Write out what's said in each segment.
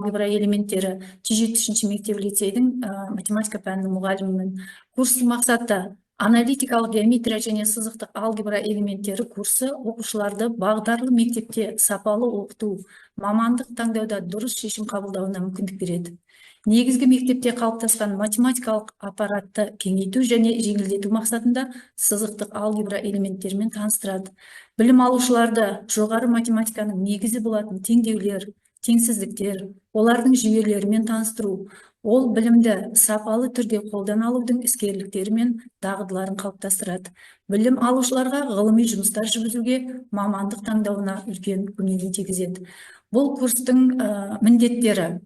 алгебра элементтері 173 мектеп лицейдің математика пәнінің мұғалімімін. Курстың мақсаты аналитикалық геометрия және сызықтық алгебра элементтері курсы оқушыларды бағдарлы мектепте сапалы оқыту, мамандық таңдауда дұрыс шешім қабылдауына мүмкіндік береді. Негізгі мектепте қалыптасқан математикалық аппаратты кеңейту және жеңілдету мақсатында сызықтық алгебра элементтерімен таныстырады. Білім алушыларды жоғары математиканың негізі болатын теңдеулер, теңсіздіктер, олардың жүйелерімен таныстыру, ол білімді сапалы түрде қолдана алудың іскерліктері мен дағдыларын қалыптастырады. Білім алушыларға ғылыми жұмыстар жүргізуге, мамандық таңдауына үлкен көмегін тигізеді. Бұл курстың міндеттері: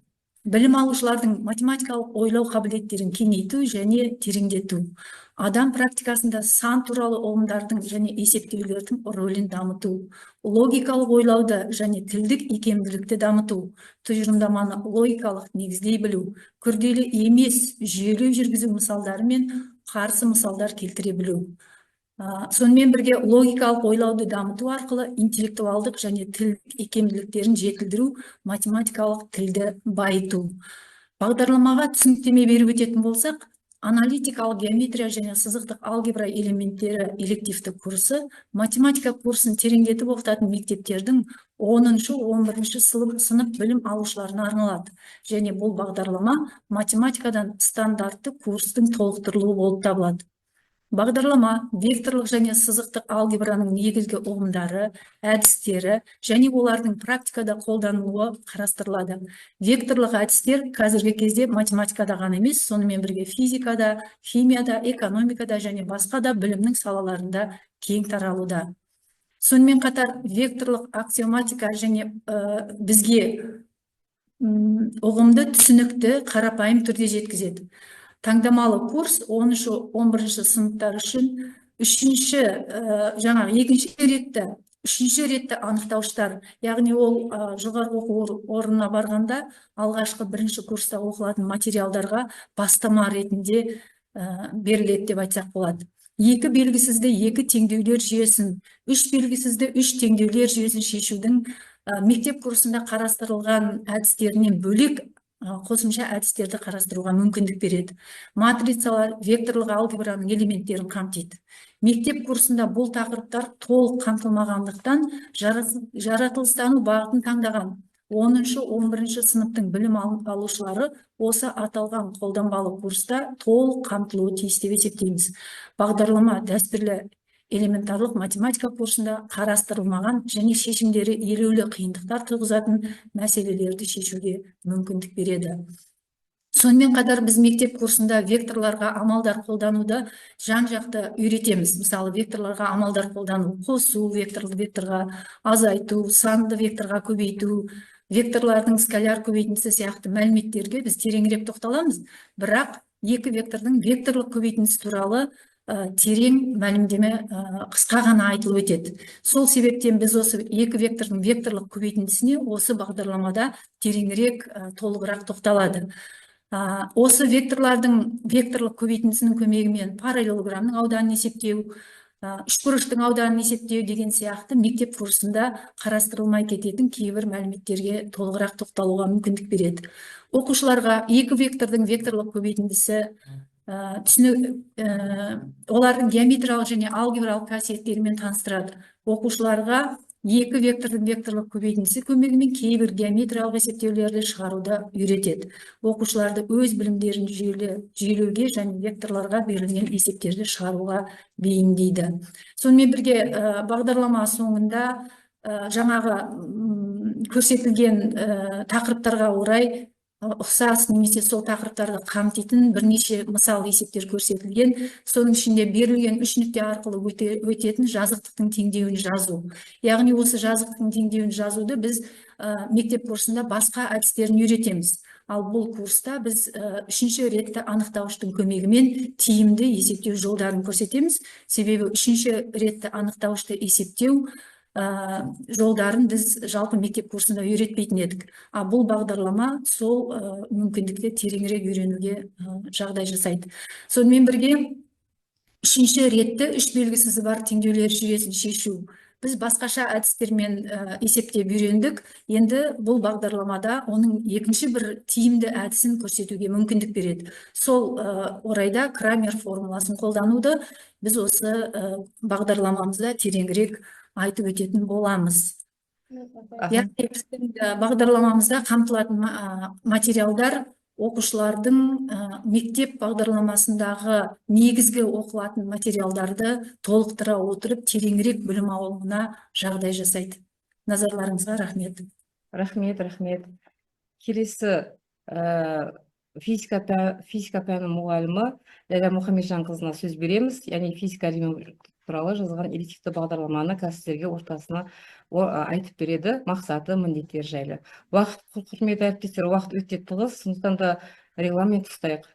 білім алушылардың математикалық ойлау қабілеттерін кеңейту және тереңдету, адам практикасында сан туралы ұғымдардың және есептеулердің рөлін дамыту, логикалық ойлауды және тілдік икемділікті дамыту, тұжырымдаманы логикалық негіздей білу, күрделі емес жүйелеу жүргізу мысалдары мен қарсы мысалдар келтіре білу. Сонымен бірге логикалық ойлауды дамыту арқылы интеллектуалдық және тілдік икемділіктерін жетілдіру, математикалық тілді байыту. Бағдарламаға түсініктеме беріп өтетін болсақ, аналитикалық геометрия және сызықтық алгебра элементтері элективті курсы математика курсын тереңдетіп оқытатын мектептердің 10-11 сынып білім алушыларына арналады. Және бұл бағдарлама математикадан стандартты курстың толықтырылуы болып табылады. Бағдарлама векторлық және сызықтық алгебраның негізгі ұғымдары, әдістері және олардың практикада қолданылуы қарастырылады. Векторлық әдістер қазіргі кезде математикада ғана емес, сонымен бірге физикада, химияда, экономикада және басқа да білімнің салаларында кең таралуда. Сонымен қатар векторлық аксиоматика және бізге ұғымды түсінікті қарапайым түрде жеткізеді. Таңдамалы курс 10-11 сыныптар үшін үшінші ретті анықтауыштар, яғни ол жоғарғы оқу орнына барғанда алғашқы бірінші курста оқылатын материалдарға бастама ретінде беріледі деп айтсақ болады. 2 белгісізді 2 теңдеулер жүйесін, 3 белгісізді 3 теңдеулер жүйесін шешудің мектеп курсында қарастырылған әдістерінен бөлек қосымша әдістерді қарастыруға мүмкіндік береді. Матрицалар векторлық алгебраның элементтерін қамтиды. Мектеп курсында бұл тақырыптар толық қамтылмағандықтан жаратылыстану бағытын таңдаған 10-11 сыныптың білім алушылары осы аталған қолданбалы курста толық қамтылуы тиіс деп есептейміз. Бағдарлама дәстүрлі элементарлық математика курсында қарастырылмаған және шешімдері елеулі қиындықтар туғызатын мәселелерді шешуге мүмкіндік береді. Сонымен қатар біз мектеп курсында векторларға амалдар қолдануды жан-жақты үйретеміз. Мысалы, векторларға амалдар қолдану: қосу, векторға азайту, санды векторға көбейту, векторлардың скаляр көбейтіндісі сияқты мәліметтерге біз тереңірек тоқталамыз. Бірақ екі вектордың векторлық көбейтіндісі туралы терең мәлімдеме қысқа ғана айтылып өтеді. Сол себептен біз осы екі вектордың векторлық көбейтіндісіне осы бағдарламада тереңірек, толығырақ тоқталады. Осы векторлардың векторлық көбейтіндісінің көмегімен параллелограммның ауданын есептеу, үшбұрыштың ауданын есептеу деген сияқты мектеп курсында қарастырылмай кететін кейбір мәліметтерге толығырақ тоқталуға мүмкіндік береді. Оқушыларға екі вектордың векторлық көбейтіндісі, олардың геометриялық және алгебралық қасиеттерімен таныстырады. Оқушыларға екі вектордың векторлық көбейтіндісі көмегімен кейбір геометриялық есептеулерді шығаруды үйретеді. Оқушыларды өз білімдерін жүйелеуге және векторларға берілген есептерді шығаруға бейімдейді. Сонымен бірге бағдарлама соңында жаңағы көрсетілген тақырыптарға орай ұқсас немесе сол тақырыптарды қамтитын бірнеше мысал есептер көрсетілген. Соның ішінде берілген үш нүкте арқылы өтетін жазықтықтың теңдеуін жазу. Яғни осы жазықтықтың теңдеуін жазуды біз мектеп курсында басқа әдістерін үйретеміз. Ал бұл курста біз үшінші ретті анықтауыштың көмегімен тиімді есептеу жолдарын көрсетеміз. Себебі үшінші ретті анықтауышты есептеу жолдарын біз жалпы мектеп курсында үйретпейтін едік. Бұл бағдарлама сол мүмкіндікті тереңірек үйренуге жағдай жасайды. Сонымен бірге үшінші ретті үш белгісізі бар теңдеулер жүйесін шешу Біз басқаша әдістермен есептеп үйрендік. Енді бұл бағдарламада оның екінші бір тиімді әдісін көрсетуге мүмкіндік береді. Сол орайда Крамер формуласын қолдануды біз осы бағдарламамызда тереңірек айтып өтетін боламыз. Яғни біздің бағдарламамызда қамтылатын материалдар оқушылардың мектеп бағдарламасындағы негізгі оқылатын материалдарды толықтыра отырып тереңірек білім алуына жағдай жасайды. Назарларыңызға рахмет. Рахмет. Келесі физика пәні мұғалімі Ләйлә Мұхамеджанқызына сөз береміз. Яғни физика ілімі туралы жазылған элективті бағдарламаны кәсіпкерге ортасына айтып береді, мақсаты, міндеттер жайлы. Құрметті әріптестер, уақыт өте тығыз, сондықтан да регламент ұстайық.